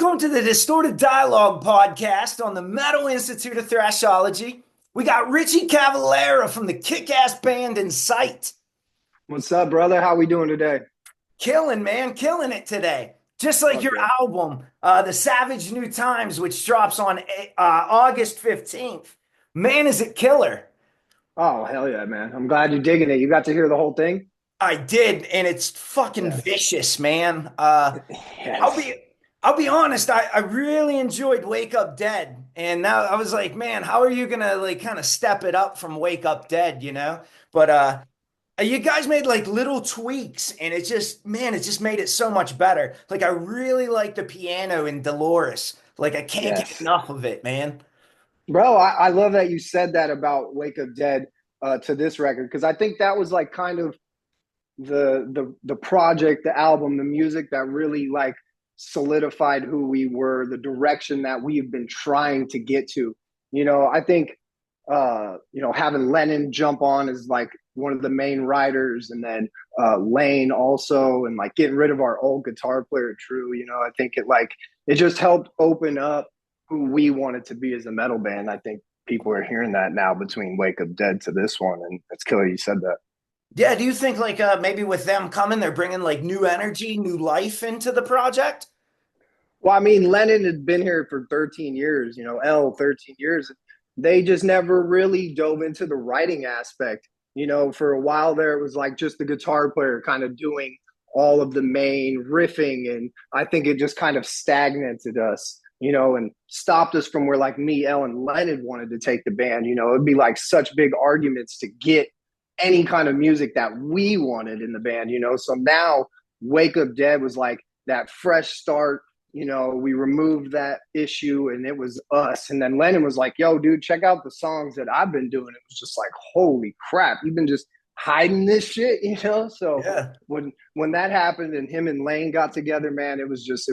Welcome to the Distorted Dialogue podcast on the Metal Institute of Thrashology. We got Richie Cavalera from the kick-ass band Incite. What's up, brother? How we doing today? Killing, man, killing it today. Just like Fuck your yeah. album, The Savage New Times, which drops on August 15th. Man, is it killer. Oh, hell yeah, man. I'm glad you're digging it. You got to hear the whole thing? I did, and it's fucking Yes. vicious, man. I'll Yes. be I'll be honest, I really enjoyed Wake Up Dead. And now I was like, man, how are you gonna like kind of step it up from Wake Up Dead, you know? But you guys made like little tweaks and it just, man, it just made it so much better. Like I really like the piano in Dolores. Like I can't get Yes. enough of it, man. Bro, I love that you said that about Wake Up Dead to this record because I think that was like kind of the project, the album, the music that really like solidified who we were, the direction that we've been trying to get to. I think having Lennon jump on as like one of the main writers, and then Lane also, and like getting rid of our old guitar player, True. I think it just helped open up who we wanted to be as a metal band. I think people are hearing that now between Wake Up Dead to this one, and it's killer you said that. Yeah, do you think like maybe with them coming, they're bringing like new energy, new life into the project? Well, I mean, Lennon had been here for 13 years, 13 years. They just never really dove into the writing aspect. For a while there, it was like just the guitar player kind of doing all of the main riffing. And I think it just kind of stagnated us, and stopped us from where like me, Elle, and Lennon wanted to take the band. It'd be like such big arguments to get any kind of music that we wanted in the band. So now Wake Up Dead was like that fresh start. We removed that issue and it was us. And then Lennon was like, yo, dude, check out the songs that I've been doing. It was just like, holy crap, you've been just hiding this shit. So Yeah. when that happened and him and Lane got together, man, it was just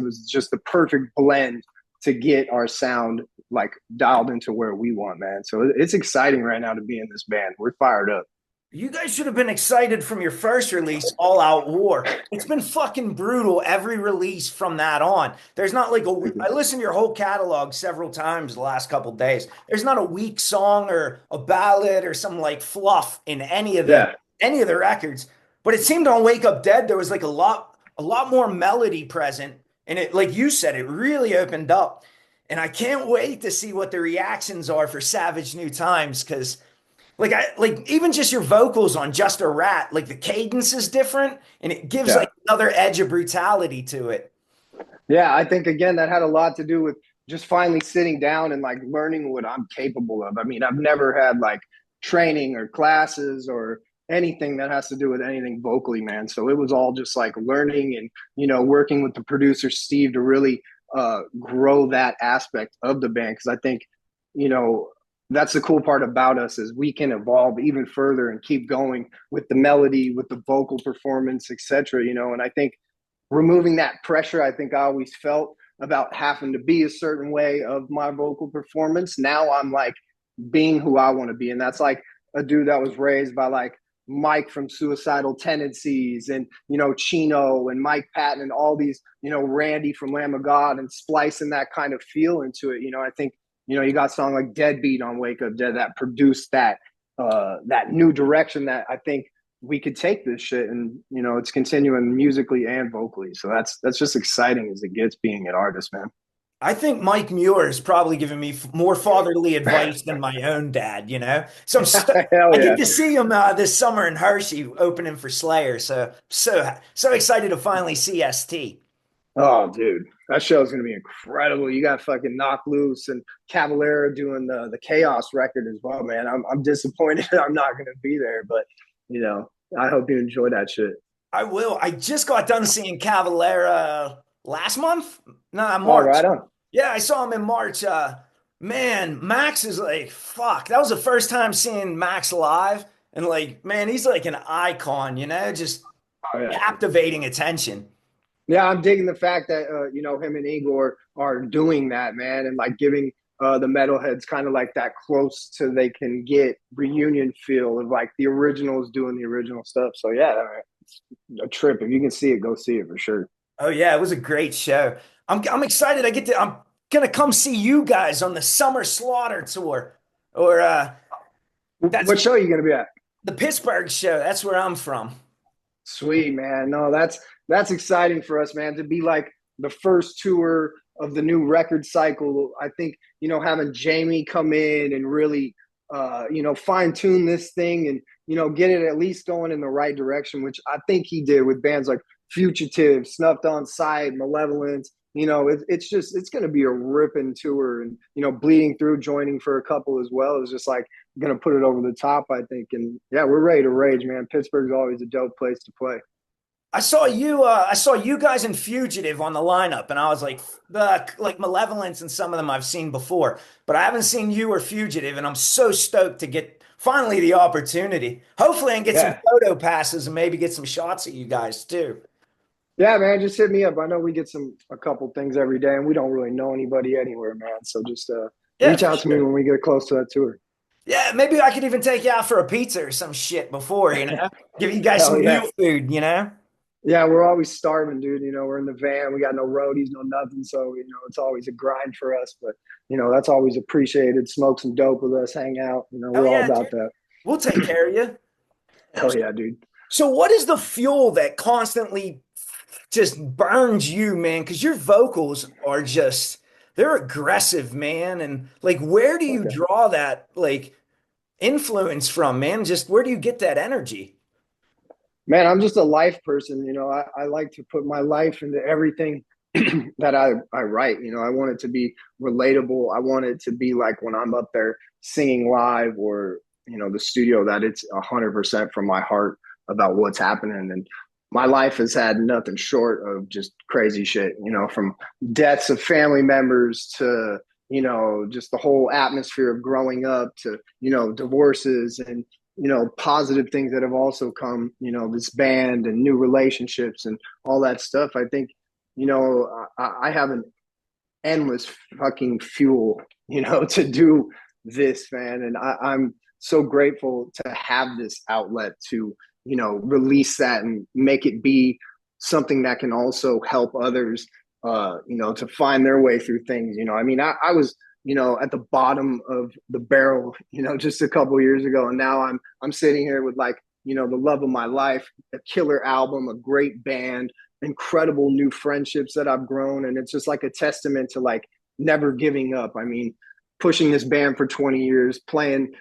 the perfect blend to get our sound like dialed into where we want, man. So it's exciting right now to be in this band. We're fired up. You guys should have been excited from your first release, All Out War. It's been fucking brutal every release from that on. There's not like I listened to your whole catalog several times the last couple days. There's not a weak song or a ballad or some like fluff in Yeah. any of the records. But it seemed on Wake Up Dead there was like a lot more melody present. And it, like you said, it really opened up. And I can't wait to see what the reactions are for Savage New Times because like even just your vocals on Just a Rat, like the cadence is different and it gives Yeah. like another edge of brutality to it. Yeah, I think again that had a lot to do with just finally sitting down and like learning what I'm capable of. I mean, I've never had like training or classes or anything that has to do with anything vocally, man. So it was all just like learning and working with the producer Steve to really grow that aspect of the band because I think you know that's the cool part about us is we can evolve even further and keep going with the melody, with the vocal performance, etc. And I think removing that pressure I think I always felt about having to be a certain way of my vocal performance. Now I'm like being who I want to be. And that's like a dude that was raised by like Mike from Suicidal Tendencies and, Chino and Mike Patton and all these, Randy from Lamb of God and splicing that kind of feel into it. I think, you got a song like Deadbeat on Wake Up Dead that produced that new direction that I think we could take this shit and it's continuing musically and vocally. So that's just exciting as it gets being an artist, man. I think Mike Muir is probably giving me more fatherly advice than my own dad, So Hell I get yeah. to see him this summer in Hershey opening for Slayer. So excited to finally see ST. Oh, dude, that show is gonna be incredible. You got fucking Knock Loose and Cavalera doing the Chaos record as well, man. I'm disappointed I'm not gonna be there, but you know, I hope you enjoy that shit. I will. I just got done seeing Cavalera last month. No, All March. right on. Yeah, I saw him in March. Man, Max is like, fuck. That was the first time seeing Max live. And like, man, he's like an icon, just Oh yeah. captivating attention. Yeah, I'm digging the fact that him and Igor are doing that, man, and like giving the metalheads kind of like that close to they can get reunion feel of like the originals doing the original stuff. So yeah, it's a trip. If you can see it, go see it for sure. Oh, yeah, it was a great show. I'm excited. I'm gonna come see you guys on the Summer Slaughter tour, or that's What show are you going to be at? the Pittsburgh show. That's where I'm from. Sweet, man. No, that's exciting for us, man, to be like the first tour of the new record cycle. I think, having Jamey come in and really fine tune this thing and, get it at least going in the right direction, which I think he did with bands like Fugitive, Snuffed on Sight, Malevolence. It's going to be a ripping tour, and bleeding through, joining for a couple as well is just like going to put it over the top, I think. And yeah, we're ready to rage, man. Pittsburgh's always a dope place to play. I saw you guys in Fugitive on the lineup, and I was like, the like Malevolence and some of them I've seen before, but I haven't seen you or Fugitive, and I'm so stoked to get finally the opportunity. Hopefully, I can get some Yeah. photo passes and maybe get some shots of you guys too. Yeah, man, just hit me up. I know we get a couple things every day, and we don't really know anybody anywhere, man. So just Yeah, reach for out to me sure. when we get close to that tour. Yeah, maybe I could even take you out for a pizza or some shit before, give you guys Hell some real yeah. food. Yeah, we're always starving, dude. We're in the van. We got no roadies, no nothing. So, it's always a grind for us. But, that's always appreciated. Smoke some dope with us, hang out. Hell We're all yeah, about dude. that. We'll take care of you. Hell yeah, dude. So what is the fuel that constantly just burns you, man? Because your vocals are just they're aggressive, man. And like where do you Okay. draw that like influence from, man? Just where do you get that energy? Man, I'm just a life person. I like to put my life into everything that I write. I want it to be relatable. I want it to be like when I'm up there singing live or, the studio, that it's 100% from my heart about what's happening. And my life has had nothing short of just crazy shit, from deaths of family members to, just the whole atmosphere of growing up to, divorces and, positive things that have also come, this band and new relationships and all that stuff. I think, I have an endless fucking fuel, to do this, man. And I'm so grateful to have this outlet to, release that and make it be something that can also help others, to find their way through things. I mean, I was, at the bottom of the barrel, just a couple years ago. And now I'm sitting here with like, the love of my life, a killer album, a great band, incredible new friendships that I've grown. And it's just like a testament to like never giving up. I mean, pushing this band for 20 years, playing,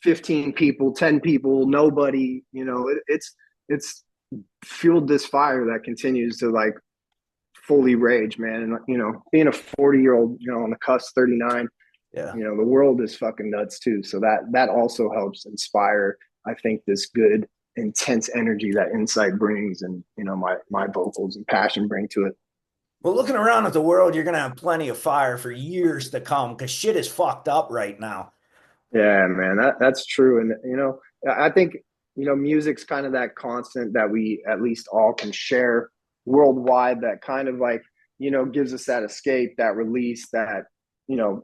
15 people, 10 people, nobody, it's fueled this fire that continues to like fully rage, man. And, being a 40-year-old, on the cusp, 39, Yeah. the world is fucking nuts too. So that also helps inspire, I think, this good, intense energy that Incite brings, and my vocals and passion bring to it. Well, looking around at the world, you're gonna have plenty of fire for years to come because shit is fucked up right now. Yeah, man, that's true. And I think music's kind of that constant that we at least all can share worldwide. That kind of like gives us that escape, that release, that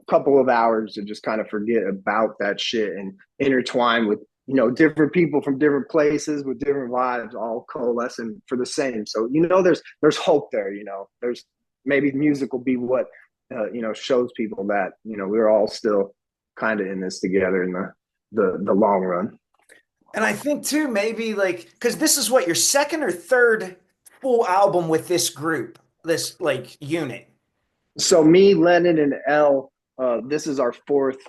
couple of hours to just kind of forget about that shit and intertwine with different people from different places with different vibes, all coalescing for the same. So there's hope there. There's maybe music will be what shows people that we're all still kind of in this together in the long run. And I think too, maybe like because this is what your second or third full album with this group, this like unit. So me, Lennon, and L, this is our fourth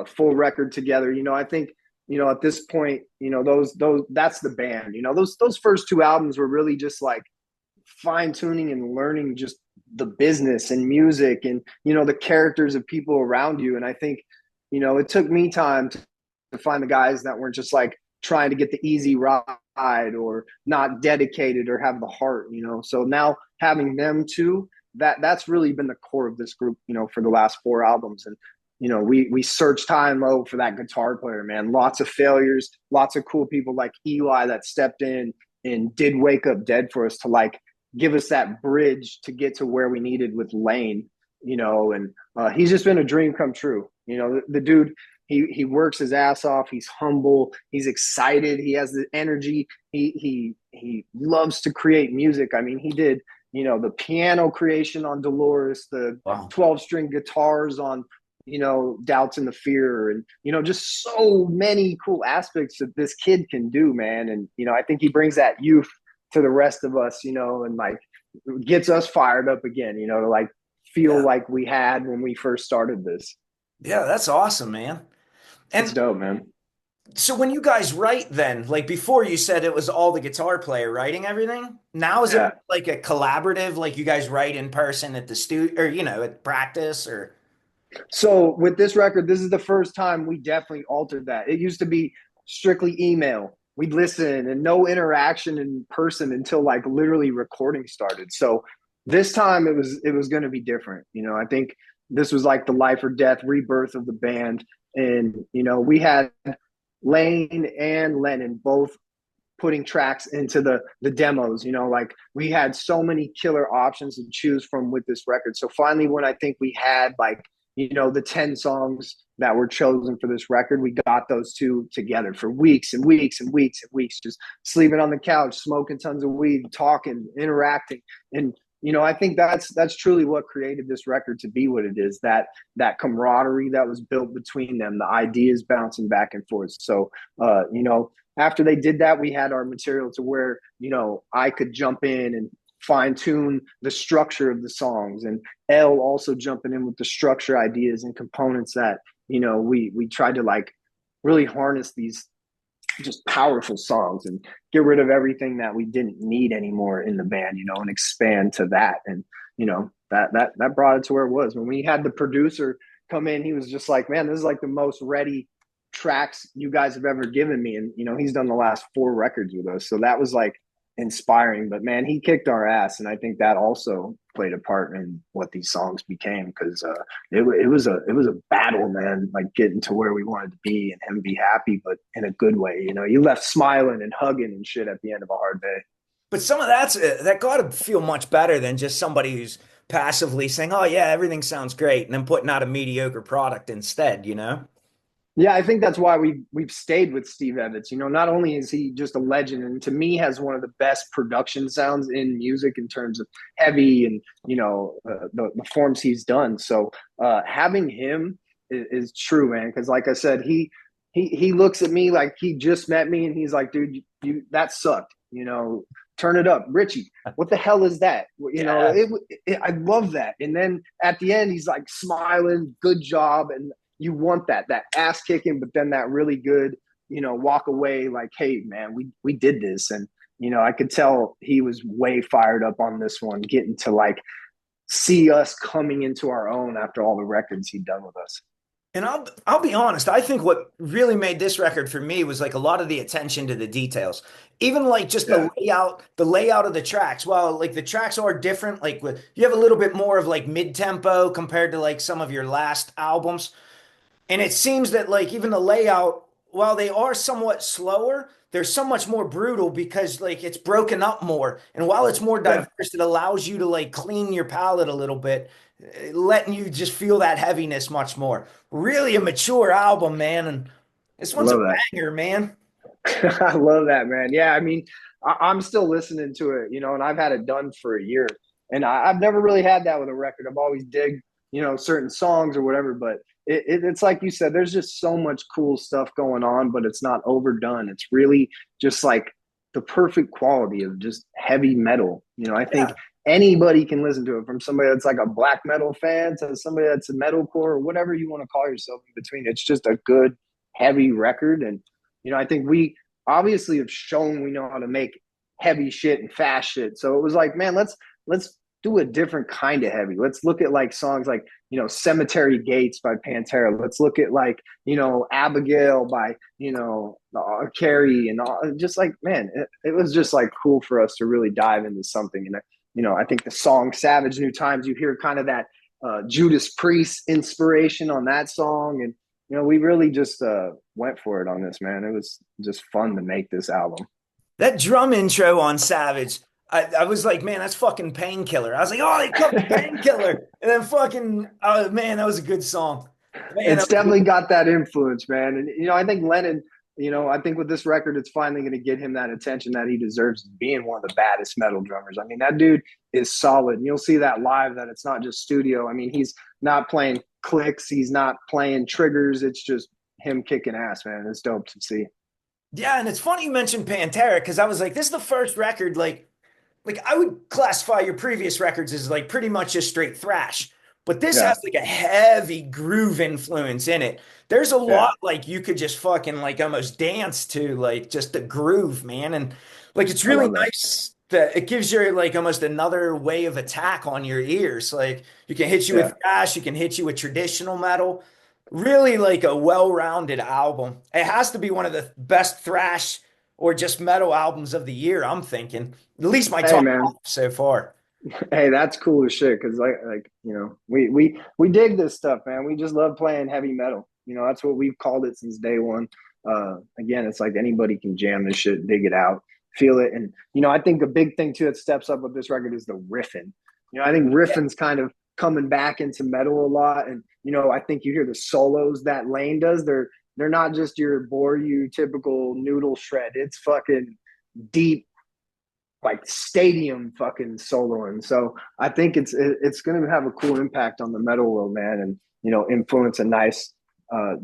full record together. I think at this point, those that's the band. Those first two albums were really just like fine tuning and learning just the business and music and the characters of people around you. And I think it took me time to find the guys that weren't just like trying to get the easy ride or not dedicated or have the heart. So now having them too, that's really been the core of this group, for the last four albums. And we searched high and low for that guitar player, man. Lots of failures, lots of cool people like Eli that stepped in and did Wake Up Dead for us to like give us that bridge to get to where we needed with Lane, and he's just been a dream come true. The dude, he works his ass off. He's humble. He's excited. He has the energy. He loves to create music. I mean, he did, the piano creation on Dolores, the Wow. 12-string guitars on, Doubts and the Fear, and, just so many cool aspects that this kid can do, man. And, I think he brings that youth to the rest of us, and like gets us fired up again, to like feel Yeah. like we had when we first started this. Yeah, that's awesome, man. It's And dope, man. so when you guys write then, like before you said it was all the guitar player writing everything. Now is it Yeah. like a collaborative, like you guys write in person at the studio or at practice or So with this record, this is the first time we definitely altered that. It used to be strictly email. We'd listen and no interaction in person until like literally recording started. So this time it was going to be different. I think this was like the life or death rebirth of the band, and we had Lane and Lennon both putting tracks into the demos. Like we had so many killer options to choose from with this record. So finally, when I think we had like the 10 songs that were chosen for this record, we got those two together for weeks and weeks and weeks and weeks, just sleeping on the couch, smoking tons of weed, talking, interacting. And I think that's truly what created this record to be what it is, that camaraderie that was built between them, the ideas bouncing back and forth. So after they did that, we had our material to where I could jump in and fine tune the structure of the songs, and L also jumping in with the structure ideas and components that we tried to like really harness these just powerful songs and get rid of everything that we didn't need anymore in the band, and expand to that. And that brought it to where it was. When we had the producer come in, he was just like, man, this is like the most ready tracks you guys have ever given me. And he's done the last 4 records with us, so that was like inspiring. But man, he kicked our ass, and I think that also played a part in what these songs became, because it was a battle, man, like getting to where we wanted to be and him be happy, but in a good way. You left smiling and hugging and shit at the end of a hard day. but some of that got to feel much better than just somebody who's passively saying, "Oh yeah, everything sounds great," and then putting out a mediocre product instead. Yeah, I think that's why we've stayed with Steve Evans. Not only is he just a legend, and to me has one of the best production sounds in music in terms of heavy and the forms he's done. So having him is true, man. Because like I said, he looks at me like he just met me, and he's like, dude, you that sucked. Turn it up, Richie. What the hell is that? Yeah. I love that. And then at the end, he's like smiling, good job, and you want that ass kicking, but then that really good, walk away like, hey man, we did this. And I could tell he was way fired up on this one, getting to like see us coming into our own after all the records he'd done with us. And I'll be honest, I think what really made this record for me was like a lot of the attention to the details. Even like just Yeah. the layout of the tracks. Well, like the tracks are different. Like you have a little bit more of like mid-tempo compared to like some of your last albums. And it seems that like even the layout, while they are somewhat slower, they're so much more brutal because like it's broken up more. And while it's more Yeah. diverse, it allows you to like clean your palate a little bit, letting you just feel that heaviness much more. Really a mature album, man. And this I one's a love that. banger, man. I love that, man. Yeah, I mean, I'm still listening to it, and I've had it done for a year, and I've never really had that with a record. I've always digged, certain songs or whatever, but it's like you said, there's just so much cool stuff going on, but it's not overdone. It's really just like the perfect quality of just heavy metal. I think Yeah. anybody can listen to it, from somebody that's like a black metal fan to somebody that's a metalcore or whatever you want to call yourself in between. It's just a good, heavy record. And I think we obviously have shown we know how to make heavy shit and fast shit. So it was like, man, let's do a different kind of heavy. Let's look at like songs like, Cemetery Gates by Pantera. Let's look at like, Abigail by, Carrie, and all, just like, man, it was just like cool for us to really dive into something. And, I think the song Savage New Times, you hear kind of that Judas Priest inspiration on that song. And, we really just went for it on this, man. It was just fun to make this album. That drum intro on Savage, I was like, man, that's fucking Painkiller. I was like, oh, they covered Painkiller. And then fucking, oh, man, that was a good song. Man, It's that was definitely got that influence, man. And I think Lennon I think with this record, it's finally going to get him that attention that he deserves, being one of the baddest metal drummers. I mean, that dude is solid. And you'll see that live, that it's not just studio. I mean, he's not playing clicks, he's not playing triggers. It's just him kicking ass, man. It's dope to see. Yeah, and it's funny you mentioned Pantera because I was like, this is the first record, like I would classify your previous records as like pretty much just straight thrash, but this Yeah, has like a heavy groove influence in it. There's a yeah, lot like you could just fucking like almost dance to like just the groove, man. And like it's I really love that. nice that it gives you like almost another way of attack on your ears. Like you can hit you Yeah. with thrash, you can hit you with traditional metal. Really like a well-rounded album. It has to be one of the best thrash or just metal albums of the year, I'm thinking. At least my Hey, top man. five so far. Hey, that's cool as shit. Cause we dig this stuff, man. We just love playing heavy metal. That's what we've called it since day one. Again, it's like anybody can jam this shit, dig it out, feel it. And I think a big thing too that steps up with this record is the riffing. I think Yeah. riffing's kind of coming back into metal a lot. And I think you hear the solos that Lane does. They're not just your bore you typical noodle shred. It's fucking deep, like stadium fucking soloing. So I think it's going to have a cool impact on the metal world, man, and influence a nice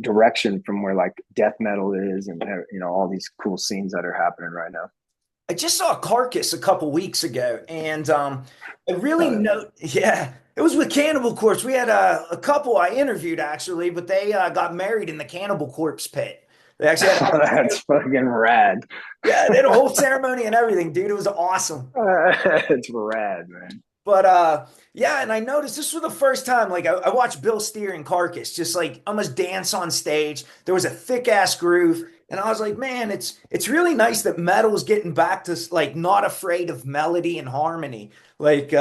direction from where like death metal is, and all these cool scenes that are happening right now. I just saw Carcass a couple weeks ago, and I really Oh, note, yeah, it was with Cannibal Corpse. We had a couple I interviewed actually, but they got married in the Cannibal Corpse pit. They actually had a whole, that's fucking rad. yeah, they had a whole ceremony and everything, dude. It was awesome. It's rad, man. But yeah, and I noticed this was the first time like I watched Bill Steer and Carcass just like almost dance on stage. There was a thick ass groove, and I was like, man, it's really nice that metal's getting back to like not afraid of melody and harmony. Like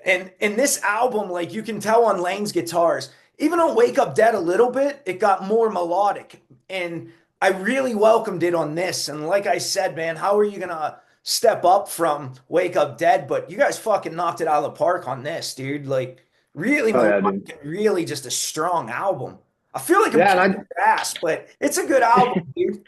and in this album, like you can tell on Lane's guitars, even on Wake Up Dead a little bit, it got more melodic. And I really welcomed it on this. And like I said, man, how are you gonna step up from Wake Up Dead, but you guys fucking knocked it out of the park on this, dude. Like really Oh yeah, dude. melodic, really just a strong album. I feel like I'm Yeah, kicking and your ass, but it's a good album, dude.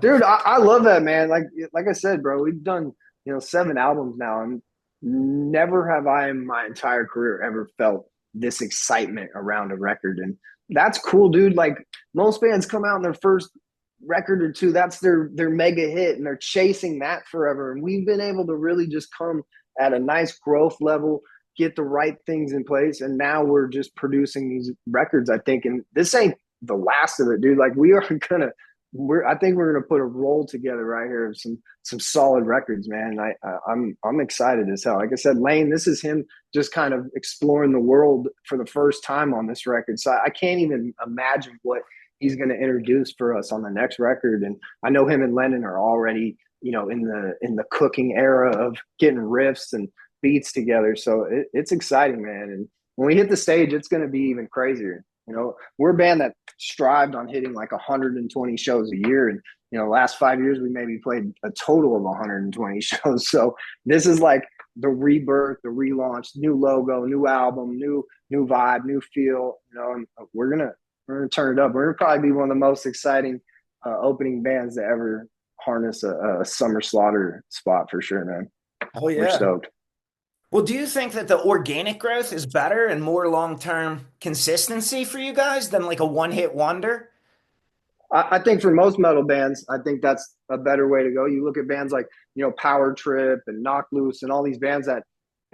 dude, I love that, man. Like I said, bro, we've done 7 albums now, and never have I in my entire career ever felt this excitement around a record, and that's cool, dude. Like most bands come out in their first record or two, that's their mega hit, and they're chasing that forever. And we've been able to really just come at a nice growth level, get the right things in place, and now we're just producing these records. I think, and this ain't the last of it, dude. Like we are gonna I think we're gonna put a roll together right here of some solid records, man. I'm excited as hell. Like I said, Lane, this is him just kind of exploring the world for the first time on this record. So I can't even imagine what he's going to introduce for us on the next record. And I know him and Lennon are already, in the cooking era of getting riffs and beats together. So it's exciting, man. And when we hit the stage, it's going to be even crazier. We're a band that strived on hitting like 120 shows a year, and last 5 years we maybe played a total of 120 shows. So this is like the rebirth, the relaunch, new logo, new album, new vibe, new feel. And we're gonna turn it up. We're gonna probably be one of the most exciting opening bands to ever harness a summer slaughter spot for sure, man. Oh We're yeah. stoked. Well, do you think that the organic growth is better and more long-term consistency for you guys than like a one-hit wonder? I think for most metal bands, I think that's a better way to go. You look at bands like Power Trip and Knock Loose and all these bands that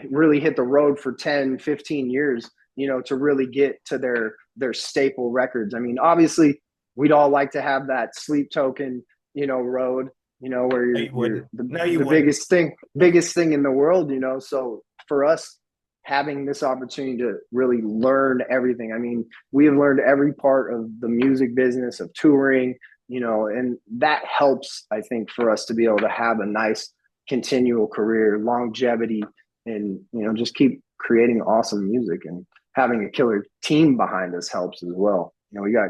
really hit the road for 10, 15 years, to really get to their staple records. I mean, obviously, we'd all like to have that Sleep Token, road, where No, you're you you're wouldn't. the, No, you the wouldn't. biggest thing in the world. So for us, having this opportunity to really learn everything. I mean, we have learned every part of the music business, of touring, and that helps, I think, for us to be able to have a nice continual career, longevity, and just keep creating awesome music. And having a killer team behind us helps as well. We got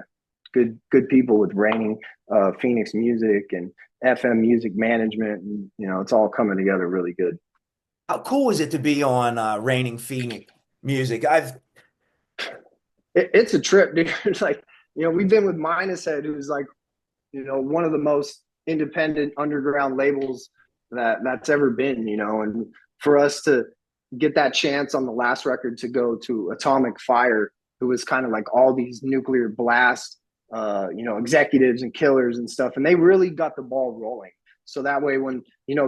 good people with Raining, Phoenix Music, and FM Music Management, and it's all coming together really good. How cool is it to be on Raining Phoenix music? I've It's a trip, dude. Like, we've been with Minus Head, who's like one of the most independent underground labels that's ever been, and for us to get that chance on the last record to go to Atomic Fire, who was kind of like all these nuclear blast, executives and killers and stuff, and they really got the ball rolling. So that way, when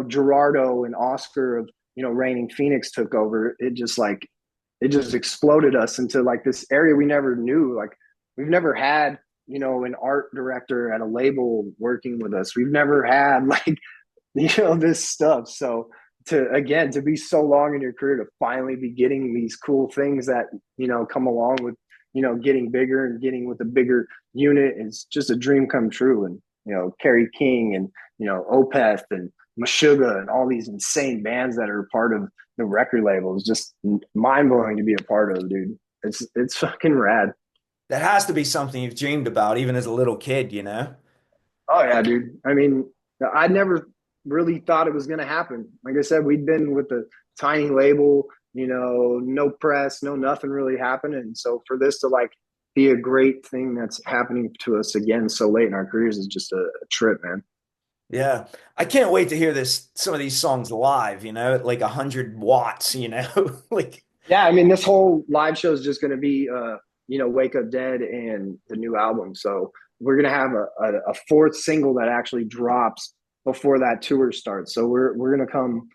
Gerardo and Oscar of Reigning Phoenix took over, it just exploded us into like this area we never knew. Like we've never had an art director at a label working with us. We've never had like this stuff. So to be so long in your career to finally be getting these cool things that come along with getting bigger and getting with a bigger unit is just a dream come true. And Kerry King and Opeth and Meshuggah and all these insane bands that are part of the record label is just mind blowing to be a part of, dude. It's fucking rad. That has to be something you've dreamed about even as a little kid, you know? Oh yeah, dude. I mean, I never really thought it was gonna happen. Like I said, we'd been with a tiny label, no press, no nothing really happening. And so for this to like be a great thing that's happening to us again so late in our careers is just a trip, man. Yeah. I can't wait to hear some of these songs live, at like 100 watts, Like, Yeah, I mean, this whole live show is just gonna be Wake Up Dead and the new album. So we're gonna have a fourth single that actually drops before that tour starts. So we're gonna come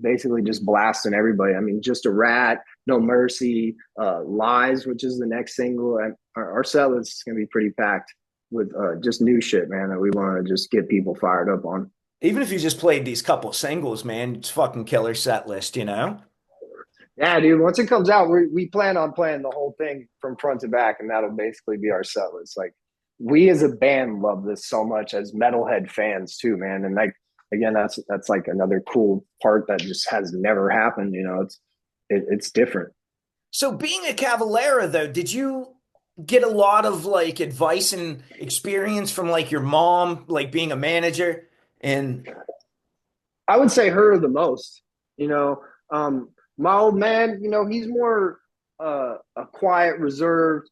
basically just blasting everybody. I mean, Just a Rat, No Mercy, Lies, which is the next single, and our set list is gonna be pretty packed with just new shit, man, that we want to just get people fired up on. even if you just played these couple singles, man, it's fucking killer set list. Yeah, dude. Once it comes out, we plan on playing the whole thing from front to back, and that'll basically be our set list. Like, we as a band love this so much as metalhead fans too, man. And like, again, that's like another cool part that just has never happened. It's different. So being a Cavalera though, did you get a lot of like advice and experience from like your mom, like being a manager? And I would say her the most. You know, my old man, he's more a quiet, reserved,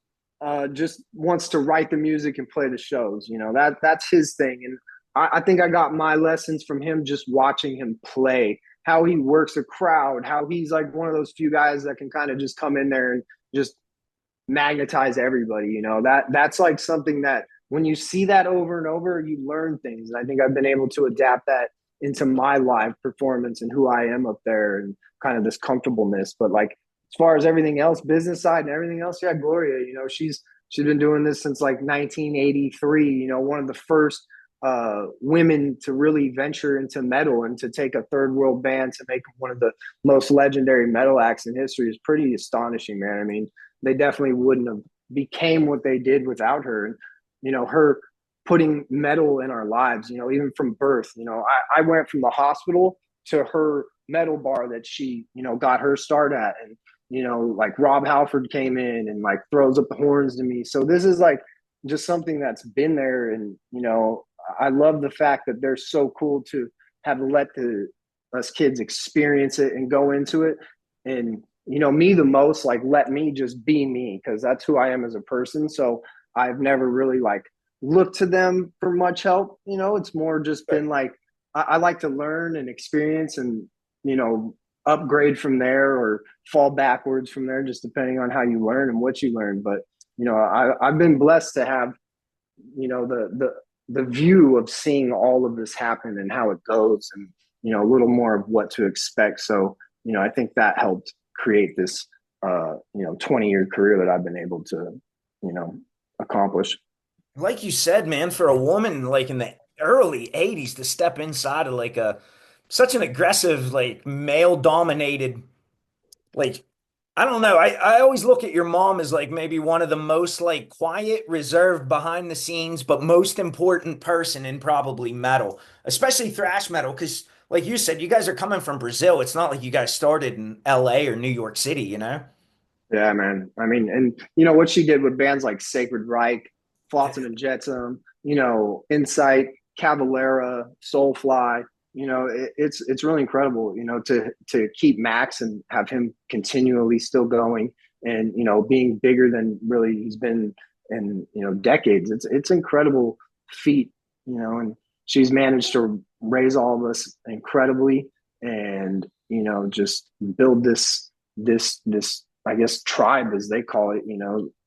just wants to write the music and play the shows. That's his thing, and I think I got my lessons from him just watching him play, how he works a crowd, how he's like one of those few guys that can kind of just come in there and just magnetize everybody. That's like something that when you see that over and over, you learn things. And I think I've been able to adapt that into my live performance and who I am up there and kind of this comfortableness. But like as far as everything else, business side and everything else, yeah, Gloria, she's been doing this since like 1983. One of the first women to really venture into metal and to take a third world band to make one of the most legendary metal acts in history is pretty astonishing, man. I mean, they definitely wouldn't have became what they did without her. And her putting metal in our lives, even from birth. I went from the hospital to her metal bar that she got her start at. And like Rob Halford came in and like throws up the horns to me. So this is like just something that's been there. And I love the fact that they're so cool to have let us kids experience it and go into it. And me the most, like, let me just be me, because that's who I am as a person. So I've never really like looked to them for much help. It's more just been like I like to learn and experience and upgrade from there or fall backwards from there, just depending on how you learn and what you learn. But I've been blessed to have the view of seeing all of this happen and how it goes, and a little more of what to expect. So I think that helped create this 20-year career that I've been able to accomplish. like you said, man, for a woman like in the early 80s to step inside of like a such an aggressive, like male dominated, like I don't know. I always look at your mom as like maybe one of the most like quiet, reserved, behind the scenes, but most important person in probably metal, especially thrash metal. Because like you said, you guys are coming from Brazil. It's not like you guys started in LA or New York City. Yeah, man. I mean, and what she did with bands like Sacred Reich, Flotsam and Jetsam, Incite, Cavalera, Soulfly. It's really incredible. To keep Max and have him continually still going, and being bigger than really he's been in decades. It's incredible feat, and she's managed to raise all of us incredibly, and just build this I guess tribe, as they call it,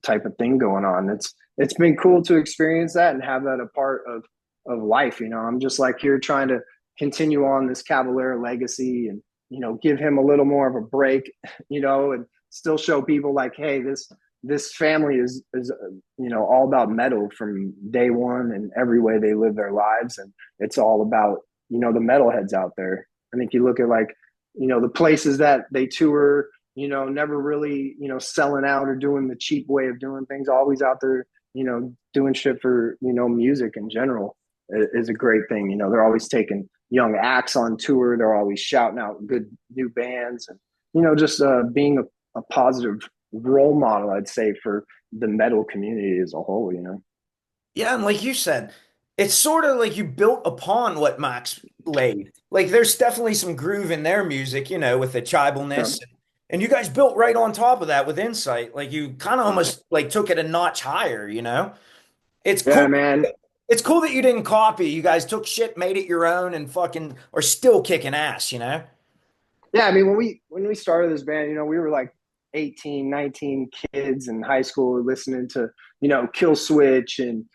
type of thing going on. It's been cool to experience that and have that a part of life. I'm just like here trying to continue on this Cavalera legacy, and give him a little more of a break, and still show people like, hey, this family is all about metal from day one and every way they live their lives, and it's all about the metalheads out there. I think you look at like the places that they tour, never really selling out or doing the cheap way of doing things, always out there doing shit for music in general is a great thing. They're always taking young acts on tour, they're always shouting out good new bands, and just being a positive role model, I'd say, for the metal community as a whole. Yeah, and like you said, it's sort of like you built upon what Max laid. Like there's definitely some groove in their music, with the Yeah, tribalness, and you guys built right on top of that with Incite. Like you kind of almost like took it a notch higher. It's yeah, cool. man. It's cool that you didn't copy. You guys took shit, made it your own, and fucking are still kicking ass. Yeah, I mean, when we started this band, we were like 18, 19 kids in high school listening to, Kill Switch and,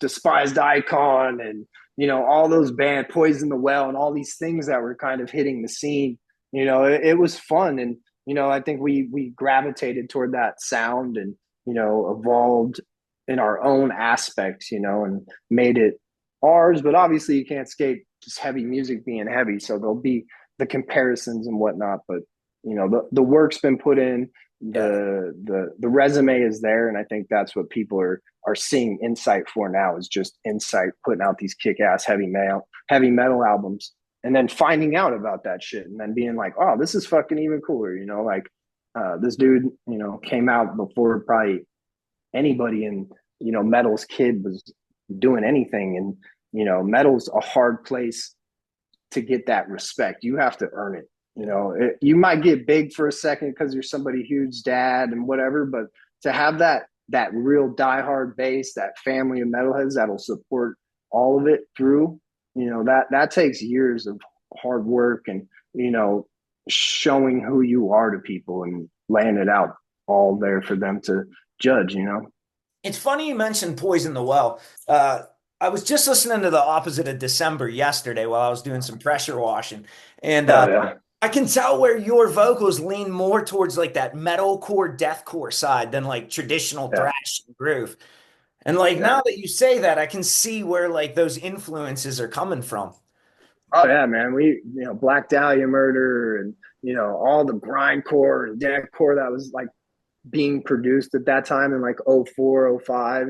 Despised Icon and, all those band Poison the Well and all these things that were kind of hitting the scene. It was fun, and I think we gravitated toward that sound, and evolved in our own aspects, and made it ours. But obviously you can't escape just heavy music being heavy, so there'll be the comparisons and whatnot. But the work's been put in, Yeah. the resume is there, and I think that's what people are seeing Incite for now, is just Incite putting out these kick-ass heavy metal albums, and then finding out about that shit, and then being like, oh, this is fucking even cooler. Like this dude came out before probably anybody in metal's kid was doing anything. And metal's a hard place to get that respect. You have to earn it. You might get big for a second because you're somebody huge dad and whatever, but to have that real diehard base, that family of metalheads that'll support all of it through, that takes years of hard work, and showing who you are to people and laying it out all there for them to judge. It's funny you mentioned Poison the Well. I was just listening to the opposite of December yesterday while I was doing some pressure washing, and Oh yeah, I can tell where your vocals lean more towards like that metalcore, deathcore side than like traditional yeah, thrash and groove. And like yeah. now that you say that, I can see where like those influences are coming from. Oh yeah, man. We Black Dahlia Murder, and all the grindcore and deathcore that was like being produced at that time in like '04, '05.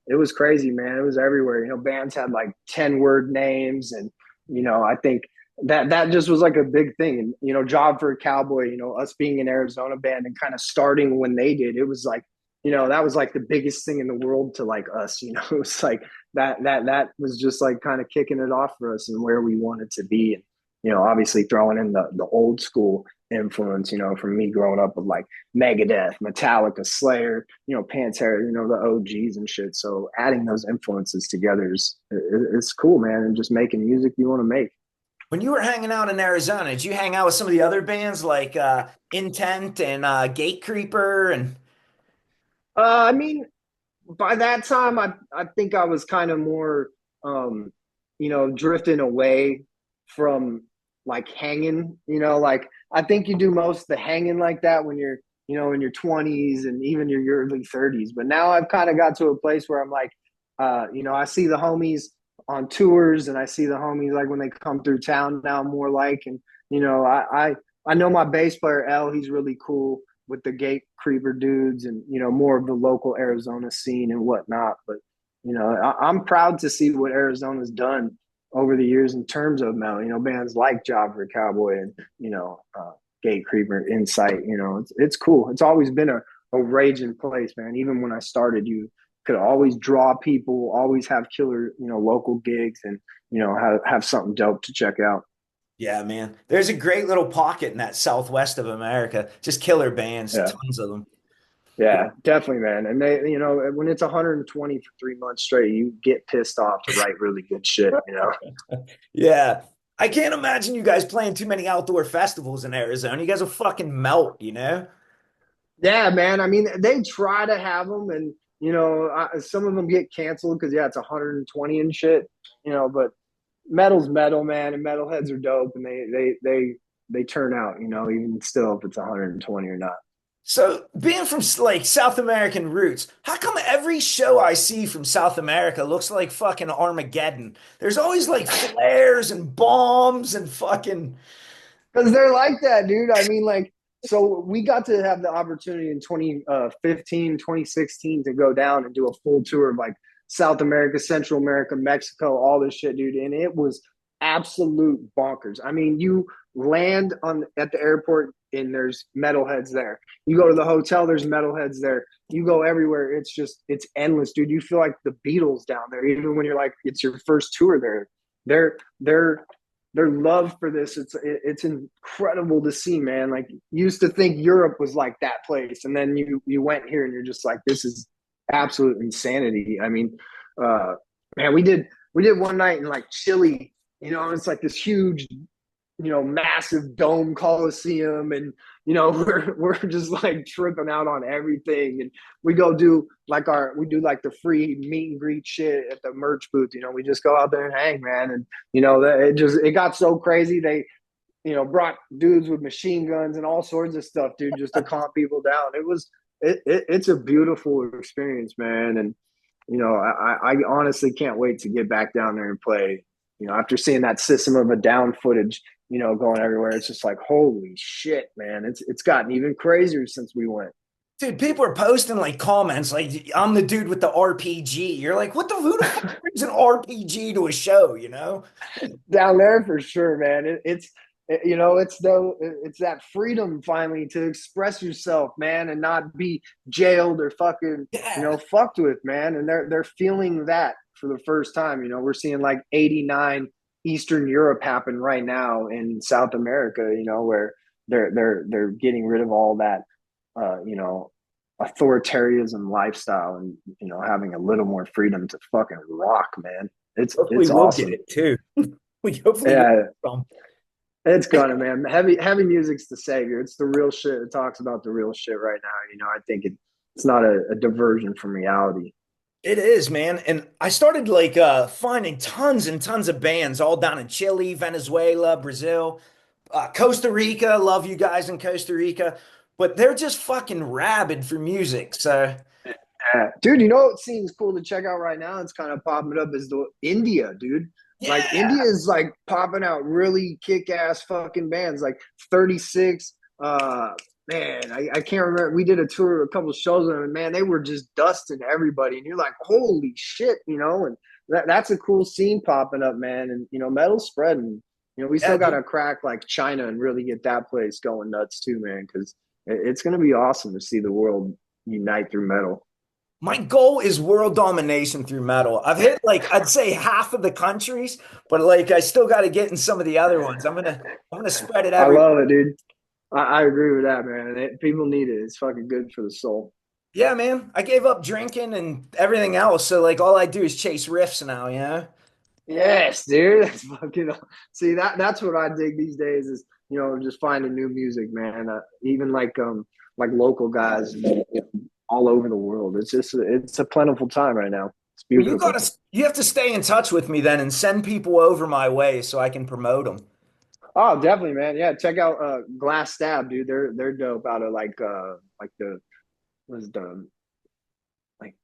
It was crazy, man. It was everywhere. Bands had like 10-word names, and I think that just was like a big thing. And Job for a Cowboy, us being an Arizona band and kind of starting when they did, it was like that was like the biggest thing in the world to like us. It was like that was just like kind of kicking it off for us and where we wanted to be. And obviously throwing in the old school influence, from me growing up with like Megadeth, Metallica, Slayer, Pantera, the OGs and shit. So adding those influences together it's cool, man, and just making music you want to make. When you were hanging out in Arizona, did you hang out with some of the other bands like Intent and Gatecreeper and I mean, by that time, I think I was kind of more, drifting away from like hanging. Like I think you do most of the hanging like that when you're, in your 20s and even your early 30s. But now I've kind of got to a place where I'm like, I see the homies on tours, and I see the homies like when they come through town now more like, and I know my bass player L, he's really cool with the gate creeper dudes, and more of the local Arizona scene and whatnot. But I'm proud to see what Arizona's done over the years in terms of metal. Bands like Job for Cowboy and Gate Creeper, Incite. It's cool. It's always been a raging place, man. Even when I started, you could always draw people, always have killer local gigs, and have something dope to check out. yeah, man. There's a great little pocket in that southwest of America. Just killer bands, Yeah. tons of them. Yeah, definitely, man. And they, when it's 120 for 3 months straight, you get pissed off to write really good shit, you know? Yeah. I can't imagine you guys playing too many outdoor festivals in Arizona. You guys will fucking melt, you know? Yeah, man. I mean, they try to have them, and some of them get canceled because yeah, it's 120 and shit, But metal's metal, man, and metalheads are dope, and they turn out, even still if it's 120 or not. So, being from like South American roots, how come every show I see from South America looks like fucking Armageddon? There's always like flares and bombs and fucking. Because they're like that, dude. I mean, like, so we got to have the opportunity in 2015, 2016 to go down and do a full tour of like South America, Central America, Mexico, all this shit, dude. And it was absolute bonkers. I mean, you land on at the airport and there's metalheads there. You go to the hotel, there's metalheads there. You go everywhere. It's endless, dude. You feel like the Beatles down there, even when you're like, it's your first tour there. They're their love for this, it's incredible to see, man. Like, used to think Europe was like that place, and then you went here and you're just like, this is absolute insanity. I mean, uh man, we did one night in like Chile. It's like this huge, massive dome coliseum, and we're just like tripping out on everything. And we do like the free meet and greet shit at the merch booth. We just go out there and hang, man. And it got so crazy. They brought dudes with machine guns and all sorts of stuff, dude, just to calm people down. It's a beautiful experience, man. And I honestly can't wait to get back down there and play. After seeing that System of a Down footage, going everywhere, it's just like, holy shit, man. It's gotten even crazier since we went. Dude, people are posting like comments like I'm the dude with the RPG. You're like, what the who the fuck brings an RPG to a show, you know? Down there for sure, man. It's that freedom finally to express yourself, man, and not be jailed or fucking, Yeah. fucked with, man. And they're feeling that for the first time. We're seeing like 89 Eastern Europe happen right now in South America, where they're getting rid of all that authoritarianism lifestyle, and having a little more freedom to fucking rock, man. Hopefully It's we'll get awesome. it too. We hopefully will Yeah, get some. it's gonna, man. Heavy music's the savior. It's the real shit. It talks about the real shit right now. I think it's not a diversion from reality. It is, man. And I started like finding tons and tons of bands all down in Chile, Venezuela, Brazil, Costa Rica. Love you guys in Costa Rica. But they're just fucking rabid for music. So Yeah. Dude, what seems cool to check out right now? It's kind of popping up is the India, dude. Like, India yeah. is like popping out really kick-ass fucking bands, like 36. Man, I can't remember. We did a tour, a couple of shows, and man, they were just dusting everybody, and you're like, holy shit, and that's a cool scene popping up, man. And metal's spreading. We Yeah, still got dude. to crack like China and really get that place going nuts too, man, because it's gonna be awesome to see the world unite through metal. My goal is world domination through metal. I've hit like I'd say half of the countries, but like I still got to get in some of the other ones. I'm gonna spread it I everywhere. love it, dude. I agree with that, man. People need it. It's fucking good for the soul. Yeah, man. I gave up drinking and everything else, so like all I do is chase riffs now, you know? Yes, dude. That's fucking. See, that's what I dig these days is just finding new music, man. Even like local guys, all over the world. It's a plentiful time right now. It's Well, beautiful. you have to stay in touch with me then and send people over my way so I can promote them. Oh, definitely, man. Yeah, check out Glass Stab, dude. They're dope out of like the was the like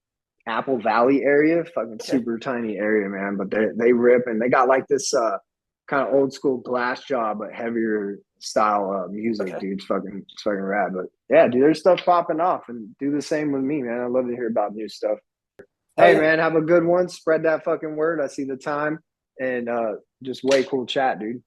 Apple Valley area, fucking Okay. super tiny area, man. But they rip, and they got like this kind of old school glass job, but heavier style music, Okay. dude. It's fucking rad. But yeah, dude, there's stuff popping off, and do the same with me, man. I love to hear about new stuff. Hell Hey, yeah. man, have a good one. Spread that fucking word. I see the time, and just way cool chat, dude.